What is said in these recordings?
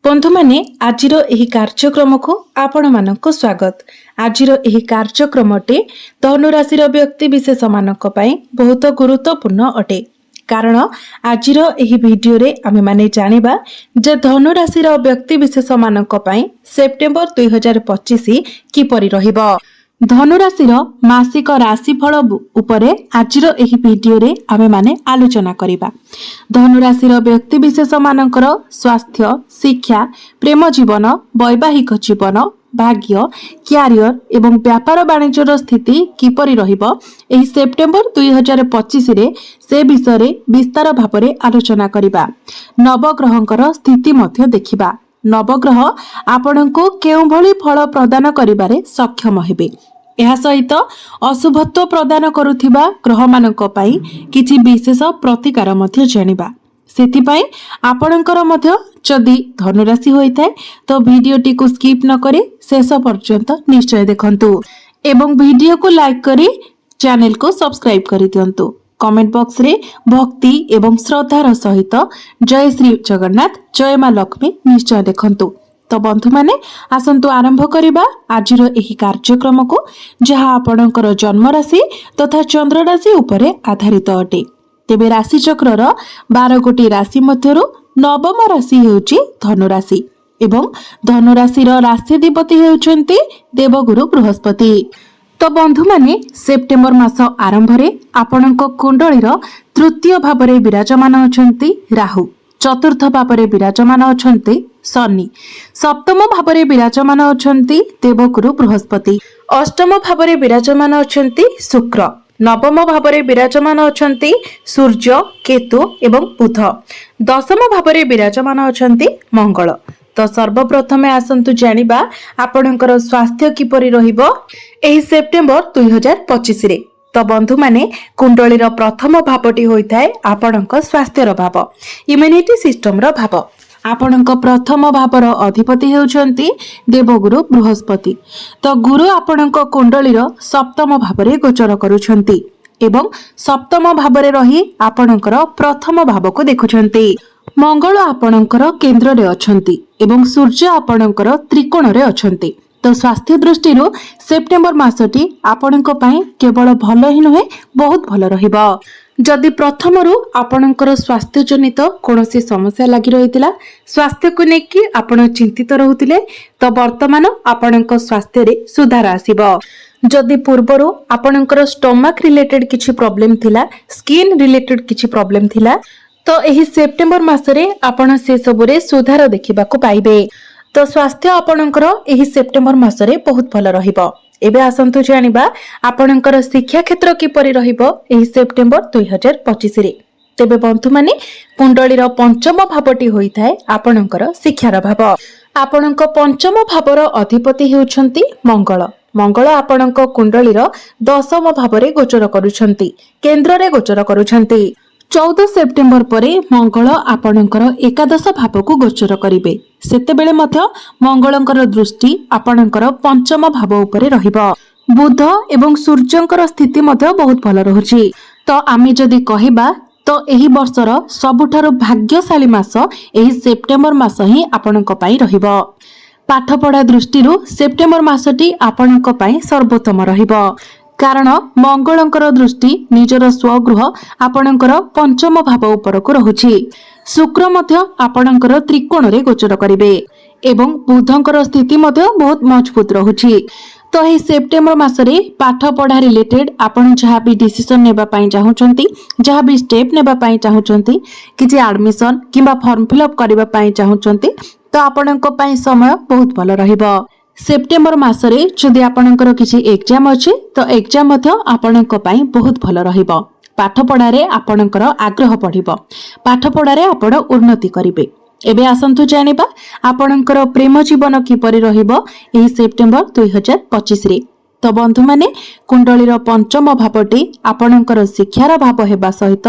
बंधु माने आजिर एही कार्यक्रम को आपण मानक स्वागत। आजिर एही कार्यक्रमटे धनु राशि व्यक्ति विशेष मानक पई बहुत गुरुत्वपूर्ण अटे। कारण आजिर एही वीडियो रे आमे माने जानिबा जे धनु राशि व्यक्ति विशेष मानक पई सेप्टेम्बर 2025 किपरि रहिबो। धनु राशि मासिक राशिफल उपरे आजिर एही वीडियो रे आमे माने आलोचना करिबा। धनु राशि व्यक्ति विशेष मानकर स्वास्थ्य, शिक्षा, प्रेम जीवन, वैवाहिक जीवन, भाग्य, क्यारियर एवं व्यापार वाणिज्यर स्थिति किपरि रहिबो एही सेप्टेम्बर 2025 रे से विषय रे विस्तार भाबरे आलोचना करिबा। नवग्रहंकर स्थिति मध्य देखिबा। नवग्रह आपणको केउ भली फल प्रदान करिबारे सक्षम हेबे। एहा सहित अशुभत्व प्रदान करुथिबा ग्रह मानक पई किछि विशेष प्रतिकार मध्य जानिबा। सेथिपई आपणकर मध्य जदि धनुराशि होइथाय तो वीडियोटी को स्किप न करी शेष पर्यंत निश्चय देखंतु एवं वीडियो को लाइक करी चैनल को सब्सक्राइब करि दियंतु। कमेंट बॉक्स रे भक्ति एवं श्रद्धार सहित जय श्री जगन्नाथ, जय मां लक्ष्मी निश्चय देखंतु। तो बंधु माने आसंतु आरंभ करिबा आजिर एही कार्यक्रम को जहा आपणकर जन्म राशि तथा चंद्र राशि उपरे आधारित अटे। तेबे राशि चक्रर 12 गोटी राशि मध्यरु नवम राशि हेउची धनु राशि एवं धनु राशिर राष्ट्राधिपति हेउचंती देवगुरु बृहस्पति। तो बंधु माने सेप्टेम्बर मास आरंभ रे आपणक कुंडलीर तृतीय भावरे विराजमान अछंती राहु, चतुर्थ भावरे विराजमान अछंती शनि, सप्तम भावरे विराजमान अछंती देवगुरु बृहस्पति, अष्टम भावरे विराजमान अछंती शुक्र, नवम भावरे विराजमान अछंती सूर्य, केतु एवं बुध, दशम भावरे विराजमान अछंती मंगल। तो सर्वप्रथमे आसंतु जानिबा आपणकर स्वास्थ्य किपरि रहिबो एही सेप्टेम्बर 2025 रे। तो बंधु माने कुंडलीर प्रथम भावटी होइथाय आपणक स्वास्थ्यर भाव, इम्युनिटी सिस्टम रो भाव। आपणक प्रथम भावर अधिपति हेउचंती देवगुरु बृहस्पति। तो गुरु आपणक कुंडलीर सप्तम भावरे गोचर करूछंती एवं सप्तम भावरे रही आपणकर प्रथम भाव को देखुछंती। मंगल आपणकर केंद्र रे अछंती एवं सूर्य आपणकर त्रिकोण रे अछंती। तो स्वास्थ्य दृष्टि सेप्टेम्बर मासटी आपणक पई केवल भल ही नुहे बहुत भल रहिबो। जदि प्रथमरु आपणकर स्वास्थ्य जनित कोनोसी समस्या लागि रहितिला, स्वास्थ्य को नेकी आपण चिंतित रहुतिले, तो वर्तमान आपणक स्वास्थ्य रे सुधार आसीबो। जदि पूर्वरु आपणकर स्टमक रिलेटेड किछि प्रॉब्लम थिला, स्किन रिलेटेड किछि प्रॉब्लम थिला, तो एही सेप्टेम्बर मासरे आपण से सबुरे सुधार देखिबाको पाइबे। तो स्वास्थ्य आपणकर एही सेप्टेम्बर मासरे बहुत भल रहिबो। एबे आसंतु जानिबा आपणकर शिक्षा क्षेत्र किपरि रहिबो एही सेप्टेम्बर 2025 रे। तेबे बंधु माने कुंडलीर पंचम भावटी होइथाय आपणकर शिक्षार भाव। आपणक पंचम भावर अधिपति हेउछंती मंगल। मंगल आपणक कुंडलीर दशम भावरे गोचर करूछंती, केंद्र रे गोचर करूछंती। 14 सेप्टेम्बर परे मंगल आपणकर एकादश भाव को गोचर करिवे। सेतेबेले मध्य मंगलंकर दृष्टि आपणकर पंचम भाव उपरे रहिबो। बुध एवं सूर्यंकर स्थिति मध्य बहुत भल रहुची। तो आमी जदि कहिबा तो एही वर्षर सबुठारो भाग्यशाली मास एही सेप्टेम्बर मास ही आपणक पई रहिबो। पाठपढ़ा दृष्टि सेप्टेम्बर मासटी आपणक पई सर्वोत्तम रहिबो। कारण मंगलंकर दृष्टि निजर स्वगृह आपणकर पंचम भाव उपरको रहुची। शुक्र मध्य आपणकर त्रिकोण रे गोचर करिवे एवं बुधंकर स्थिति मध्य बहुत मजबूत रहुची। तो हे सेप्टेम्बर मासरे पाठ पढ़ा रिलेटेड आपण जहाँ भी डिसीजन नेबा पई चाहुचंती, जहाँ भी स्टेप नेबा पई चाहुचंती, किछि एडमिशन किबा फॉर्म फिलअप करबा पई चाहुचंती, तो आपणक पई समय बहुत भल रहिबो। सेप्टेम्बर मासरे जदि आपणकर किछि एग्जाम अछि तो एग्जाम मध्य आपणक पई बहुत भल रहिबो। पाठ पढ़ारे आपणकर आग्रह बढ़िबो, पाठ पढ़ारे आपण उन्नति करिवे। एबे आसंतु जानिबा आपणकर प्रेम जीवन किपरि रहिबो एही सेप्टेम्बर 2025 रे। तो बंधु माने कुंडलीर पंचम भावटी आपणकर शिक्षार भाव हेबा सहित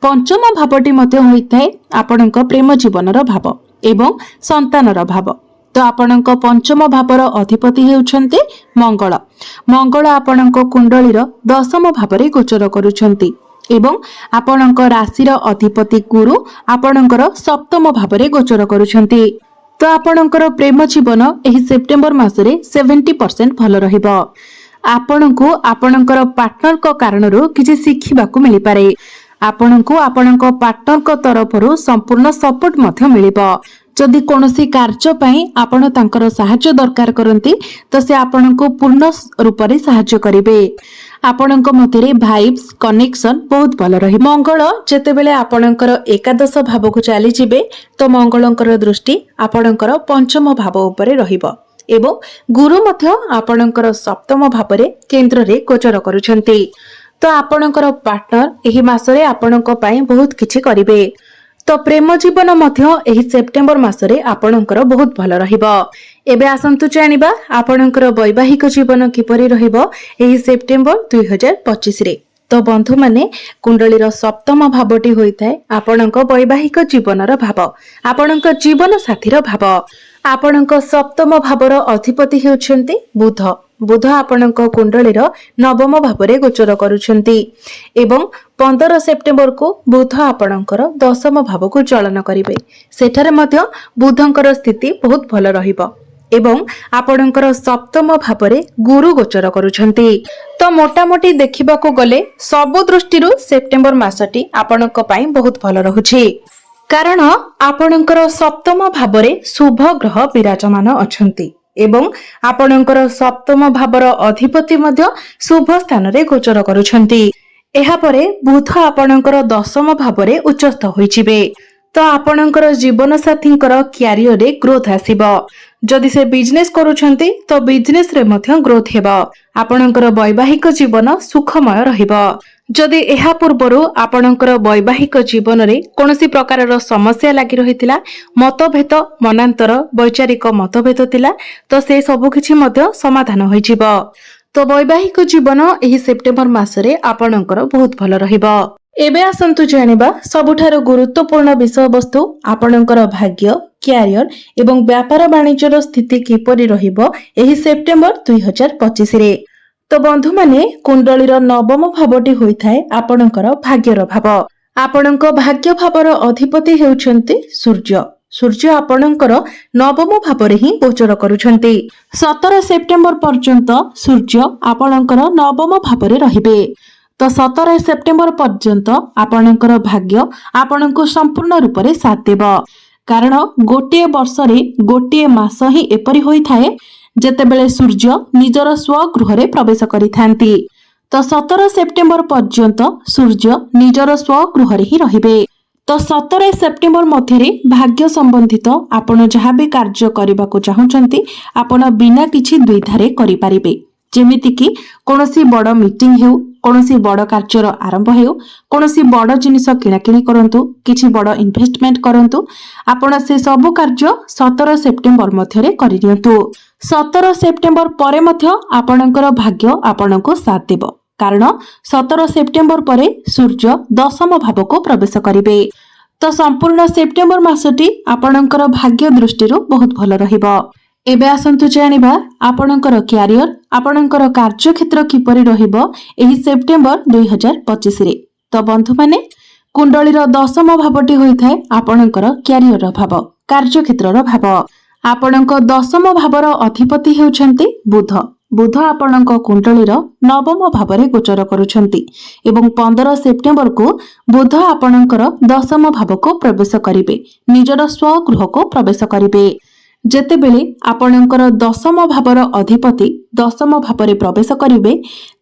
पंचम भावटी मध्य होइथाय आपणक प्रेम जीवनर भाव एवं संतानर भाव। तो आपणक पंचम भावर अधिपति हेउछंती मंगल। मंगल आपणक कुंडलीर दशम भावरे गोचर करूछंती एवं आपणक राशिर अधिपति गुरु आपणकर सप्तम भावरे गोचर करूछंती। तो आपणकर प्रेम जीवन एही सेप्टेम्बर मासरे 70% भल रहिबो। आपणको आपणकर पार्टनर को कारणरू किछि शिखिबाकू मिलि पारे। आपणको आपणक पार्टनर को तरफरू संपूर्ण सपोर्ट मध्य मिलिबो। जदि कोनोसी कार्य पई आपण तांकर सहायता दरकार करंती तो से आपणको पूर्ण रूप रे सहायता करिवे। आपणक मध्यरे भाइब्स कनेक्शन बहुत भल रही। मंगल जेतेबेले आपणकर एकादश भाव को चली जिबे तो मंगलंकर दृष्टि आपणकर पंचम भाव उपरे रहिबो एवं गुरु मध्य आपणकर सप्तम भाव रे केंद्र रे गोचर करूछंती। तो आपणकर पार्टनर एही मासरे आपणक पई बहुत किछि करिवे। तो प्रेम जीवन मध्य एही सेप्टेम्बर मासरे आपणकर बहुत भल रहिबो। एबे आसंतु जानिबा आपणकर वैवाहिक जीवन किपरि रहिबो एही सेप्टेम्बर 2025 रे। तो बंधु माने कुंडलीर सप्तम भावटी होइथाय आपणक वैवाहिक जीवनर भाव, आपणक जीवन साथीर भाव। आपणक सप्तम भावर अधिपति हेउछन्ती बुध। बुध आपणक कुंडलीर नवम भावरे गोचर करूछन्ती एवं 15 सेप्टेम्बर को बुध आपणकर दशम भाव को चलन करिवे। सेठारे मध्य बुधंकर स्थिति बहुत भल रहिबो एवं आपणकर सप्तम भावरे गुरु गोचर करूछन्ती। तो मोटामोटी देखिबाको गले सबु दृष्टिरु सेप्टेम्बर मासटी आपणक पई बहुत भल रहुछि, कारण आपणकर सप्तम भावरे शुभ ग्रह विराजमान अछन्ती एवं आपणकर सप्तम भावर अधिपति मध्य शुभ स्थान रे गोचर करूछन्ती। एहा परे बुध आपणकर दशम भावरे उच्चस्थ होइछिबे। तो आपणकर जीवन साथींकर क्यारियर रे ग्रोथ आसीबो। जदि से बिजनेस करूछन्ती तो बिजनेस रे मध्य ग्रोथ हेबो। आपणकर वैवाहिक जीवन सुखमय रहिबो। जदि एहा पूर्वरु आपणकर वैवाहिक जीवन रे कोनोसी प्रकारर समस्या लागि रहितिला, मतभेद मनांतर वैचारिक मतभेद थिला, तो से सब किछि मध्य समाधान होइजिबो। तो वैवाहिक जीवन एही सेप्टेम्बर मासरे आपणकर बहुत भल रहिबो। एबे आसंतु जानिबा सबुठारो गुरुत्वपूर्ण विषय वस्तु आपणकर भाग्य, क्यारियर एवं व्यापार वाणिज्यर स्थिति किपरि रहिबो एही सेप्टेम्बर 2025 रे। तो बंधु माने कुंडलीर नवम भावटी होइथाय आपणकर भाग्यर भाव। आपणक भाग्य भावर अधिपति हेउछन्ती सूर्य। सूर्य आपणकर नवम भावरे ही गोचर करूछन्ती। 17 सेप्टेम्बर पर्यंत सूर्य आपणकर नवम भावरे रहिबे। तो 17 सेप्टेम्बर पर्यंत आपणकर भाग्य आपणको संपूर्ण रूप रे साथ देबो, कारण गोटे वर्ष रे गोटे मास ही एपरि होइथाय जेतेबेले सूर्य निजर स्वगृह रे प्रवेश करिथांती। तो 17 सेप्टेम्बर पर्यंत सूर्य निजर स्वगृह रे ही रहिबे। तो 17 सेप्टेम्बर मध्यरे भाग्य संबंधित आपण जहाँ भी कार्य करबा को चाहुचंती आपण बिना किछि द्विधारे करि पारिबे। जेमिति कि कोनोसी बड़ मीटिंग हेउ, कोनोसी बड़ कार्यर आरंभ हेउ, कोनोसी बड़ जिनिस किणाकिणी करंतु, किछि बड़ इन्वेस्टमेंट करंतु, आपण से सब कार्य 17 सेप्टेम्बर मध्यरे करि दियंतु। 17 सेप्टेम्बर परे मध्य आपणकर भाग्य आपणको साथ देबो, कारण 17 सेप्टेम्बर परे सूर्य दशम भाव को प्रवेश करिवे। तो संपूर्ण सेप्टेम्बर मासटी आपणकर भाग्य दृष्टिरू बहुत भल रहिबो। एबे आसंतु जानिबा आपणकर क्यारियर, आपणकर कार्य क्षेत्र किपरि रहिबो एही सेप्टेम्बर 2025 रे। तो बंधु माने कुंडलीर दशम भावटी होइथाय आपणकर क्यारियर भाव, कार्य क्षेत्रर भाव। आपणक दशम भावर अधिपति हेउछन्ती बुध। बुध आपणक कुंडलीर नवम भावरे गोचर करूछन्ती एवं 15 सेप्टेम्बर को बुध आपणकर दशम भाव को प्रवेश करिवे, निजर स्वगृह को प्रवेश करिवे। जेतेबेले आपणकर दशम भावर अधिपति दशम भावरे प्रवेश करिवे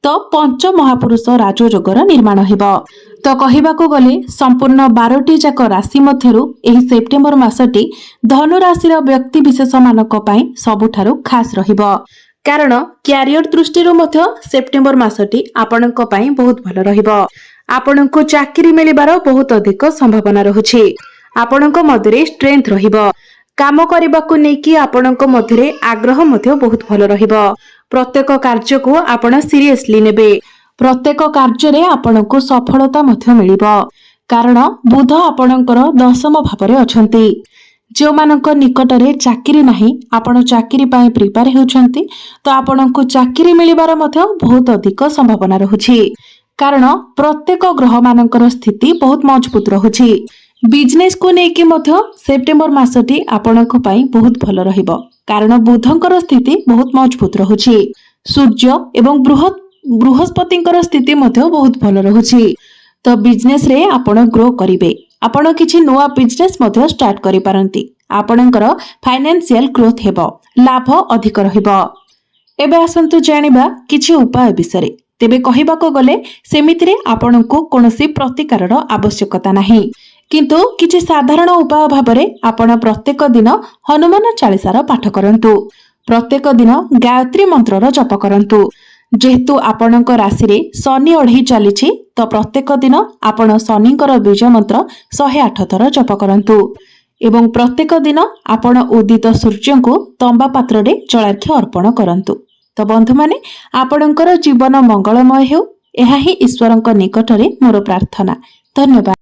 तो पंच महापुरुष राजयोगर निर्माण हेबो। तो कहिबाको गले संपूर्ण 12टी जाक राशि मध्यरु एही सेप्टेम्बर मासटी धनु राशिर व्यक्ति विशेष मानक पई सबुठारु खास रहिबो, कारण क्यारियर दृष्टिरु मध्य सेप्टेम्बर मासटी आपणक पई बहुत भल रहिबो। आपणको चाकरी मिलिबार बहुत अधिक संभावना रहुछि। आपणक मध्यरे स्ट्रेंथ रहिबो। काम करबाकू नेकी आपणक मध्यरे आग्रह मध्य बहुत भल रहिबो। प्रत्येक कार्य को आपण सीरियसली नेबे। प्रत्येक कार्य रे आपणको सफलता मध्य मिलिबो, कारण बुध आपणकर दशम भावरे अछंती। जो मानक निकटरे चाकरी नाही, आपण चाकरी पाई प्रिपेयर हेउछंती, तो आपणको चाकरी मिलिबार मध्य बहुत अधिक संभावना रहुछि, कारण प्रत्येक ग्रह मानकर स्थिति बहुत मजबूत रहुछि बिजनेस को लेकिन मध्य सेप्टेम्बर मासटी आपणक पई बहुत भल रहिबो कारण बुधंकर स्थिति बहुत मजबूत रहुछि। सूर्य एवं बृहस्पतिंकर स्थिति मध्य बहुत भल रहुछि। तो बिजनेस रे आपण ग्रो करिवे। आपण किछि नुवा बिजनेस मध्य स्टार्ट करि पारंती। आपणकर फाइनेंशियल ग्रोथ हेबो, लाभ अधिक रहिबो। एबे आसंतु जानिबा किछि उपाय विषय। तेबे कहिबाको गले सेमितिरे आपणको कोनोसी प्रतिकारर आवश्यकता नाही, किंतु किछि साधारण उपाय भाबरे आपण प्रत्येक दिन हनुमान चालीसार पाठ करंतु। प्रत्येक दिन गायत्री मंत्रर जप करंतु। जेहेतु आपणक राशि रे शनि अढ़ई चलीछि तो प्रत्येक दिन आपण शनिकर बीज मंत्र 108 थर जप करंतु एवं प्रत्येक दिन आपण उदित सूर्य को तंबा पात्र रे जलार्घ्य अर्पण करंतु। तो बंधु माने आपणकर जीवन मंगलमय हेउ, एहा ही ईश्वरंक निकटरे मोर प्रार्थना। धन्यवाद।